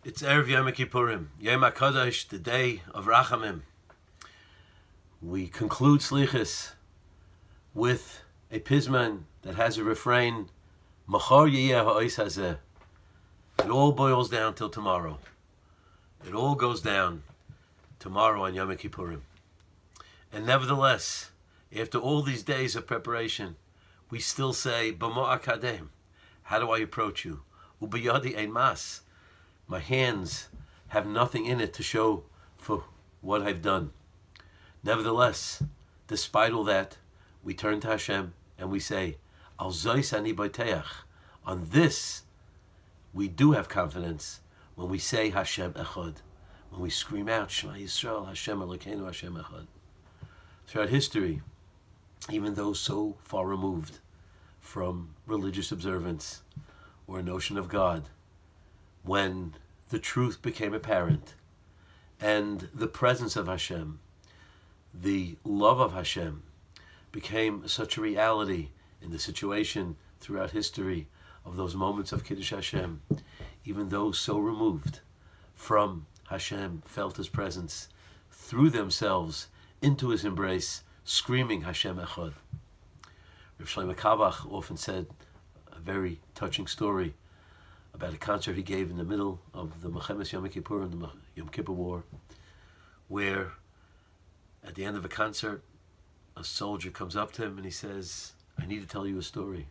It's Erev Yom Kippurim, Yom HaKadosh, the day of Rachamim. We conclude Slichos with a pisman that has a refrain, Machar yiyeh ha'os hazeh. It all boils down till tomorrow. It all goes down tomorrow on Yom Kippurim. And nevertheless, after all these days of preparation, we still say, B'mo akadem, how do I approach you? Ubiyadi ein mas. My hands have nothing in it to show for what I've done. Nevertheless, despite all that, we turn to Hashem and we say, Al zois ani boiteach. On this, we do have confidence when we say Hashem Echad, when we scream out, Shema Yisrael, Hashem Elokeinu, Hashem Echad. Throughout history, even those so far removed from religious observance or a notion of God, when the truth became apparent and the presence of Hashem, the love of Hashem, became such a reality in the situation throughout history of those moments of Kiddush Hashem, even those so removed from Hashem felt His presence, threw themselves into His embrace, screaming Hashem Echad. Rav Shlomo Kabach often said a very touching story about a concert he gave in the middle of the Mechemes Yom Kippur and the Yom Kippur War, where at the end of a concert, a soldier comes up to him and he says, I need to tell you a story.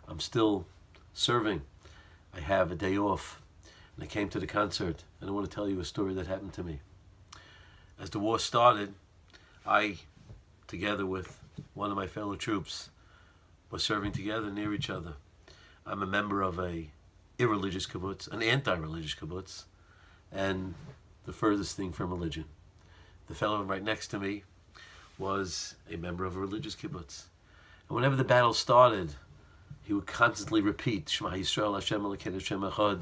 I'm still serving. I have a day off. And I came to the concert and I want to tell you a story that happened to me. As the war started, I, together with one of my fellow troops, was serving together near each other. I'm a member of a irreligious kibbutz, an anti-religious kibbutz, and the furthest thing from religion. The fellow right next to me was a member of a religious kibbutz. And whenever the battle started, he would constantly repeat, Shema Yisrael, Hashem Elokeinu, Hashem Echad.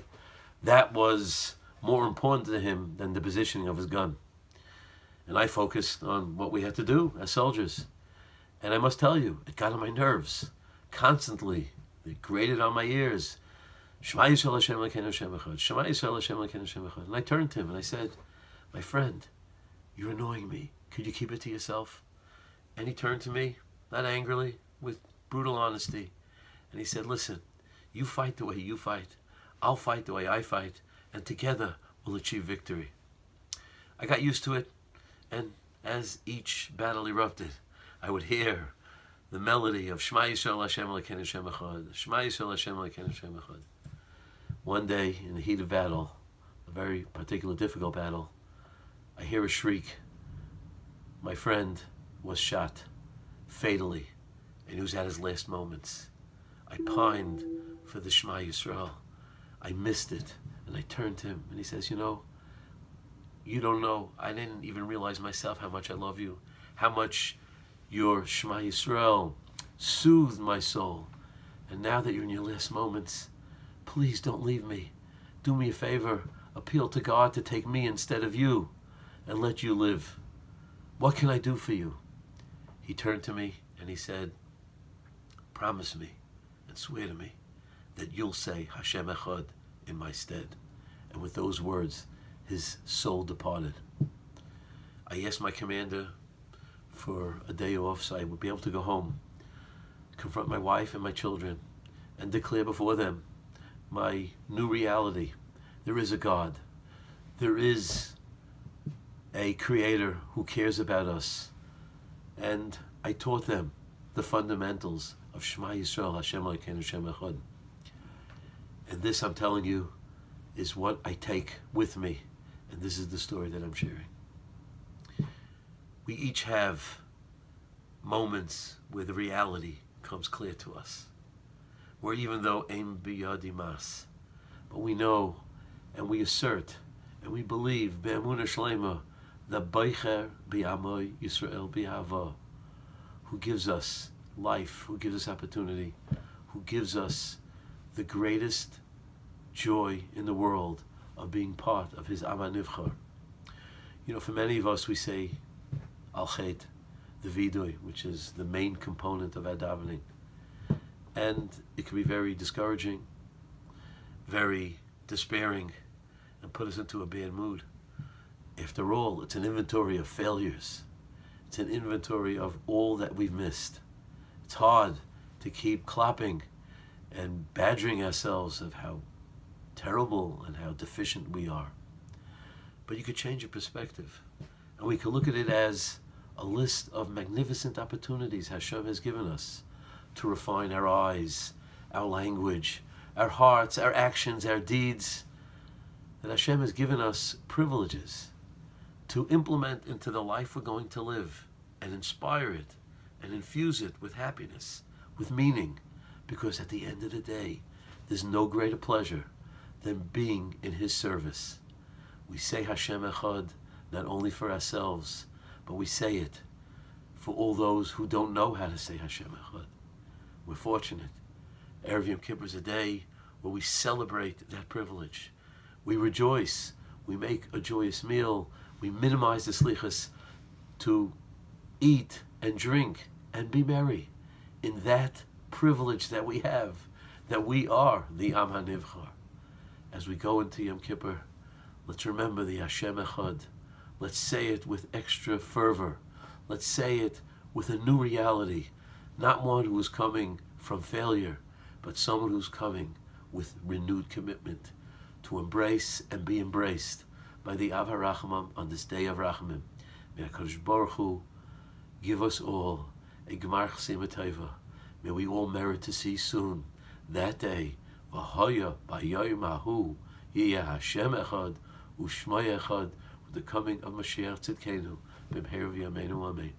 That was more important to him than the positioning of his gun. And I focused on what we had to do as soldiers. And I must tell you, it got on my nerves. Constantly, it grated on my ears. Shema Yisrael Hashem Elokeinu Hashem Echad. Shema Yisrael Hashem Elokeinu Hashem Echad. And I turned to him and I said, my friend, you're annoying me. Could you keep it to yourself? And he turned to me, not angrily, with brutal honesty. And he said, listen, you fight the way you fight. I'll fight the way I fight. And together we'll achieve victory. I got used to it. And as each battle erupted, I would hear the melody of Shema Yisrael Hashem Elokeinu Hashem Echad. Shema Yisrael Hashem Elokeinu Hashem Echad. One day, in the heat of battle, a very particular difficult battle, I hear a shriek. My friend was shot fatally, and he was at his last moments. I pined for the Shema Yisrael. I missed it, and I turned to him, and he says, you don't know, I didn't even realize myself how much I love you, how much your Shema Yisrael soothed my soul. And now that you're in your last moments, please don't leave me. Do me a favor, appeal to God to take me instead of you and let you live. What can I do for you? He turned to me and he said, promise me and swear to me that you'll say Hashem Echad in my stead. And with those words, his soul departed. I asked my commander for a day off so I would be able to go home, confront my wife and my children, and declare before them my new reality. There is a God. There is a Creator who cares about us. And I taught them the fundamentals of Shema Yisrael, Hashem Elokeinu, Hashem Echad. And this, I'm telling you, is what I take with me. And this is the story that I'm sharing. We each have moments where the reality comes clear to us. Where even though Ein Biyadi Mas, but we know and we assert and we believe Be'emunah Shlema, the Beicher B'Amoy Yisrael B'Hava, who gives us life, who gives us opportunity, who gives us the greatest joy in the world of being part of His Am HaNivchar. For many of us we say Al Chet, the Vidui, which is the main component of our davening. And it can be very discouraging, very despairing, and put us into a bad mood. After all, it's an inventory of failures. It's an inventory of all that we've missed. It's hard to keep clapping and badgering ourselves of how terrible and how deficient we are. But you could change your perspective. And we could look at it as a list of magnificent opportunities Hashem has given us to refine our eyes, our language, our hearts, our actions, our deeds. That Hashem has given us privileges to implement into the life we're going to live and inspire it and infuse it with happiness, with meaning. Because at the end of the day, there's no greater pleasure than being in His service. We say Hashem Echad not only for ourselves, but we say it for all those who don't know how to say Hashem Echad. We're fortunate. Erev Yom Kippur is a day where we celebrate that privilege. We rejoice. We make a joyous meal. We minimize the Slichos to eat and drink and be merry in that privilege that we have, that we are the Am HaNivchar. As we go into Yom Kippur, let's remember the Hashem Echad. Let's say it with extra fervor. Let's say it with a new reality. Not one who is coming from failure, but someone who's coming with renewed commitment to embrace and be embraced by the Av HaRachamim on this day of Rachamim. May HaKadosh Baruch Hu give us all a Gemar Chesima Tova. May we all merit to see soon that day. V'hoya b'yoyim hahu yiyeh Hashem Echad u'shmai Echad, with the coming of Mashiach Tzidkenu b'mheir v'yameinu amen.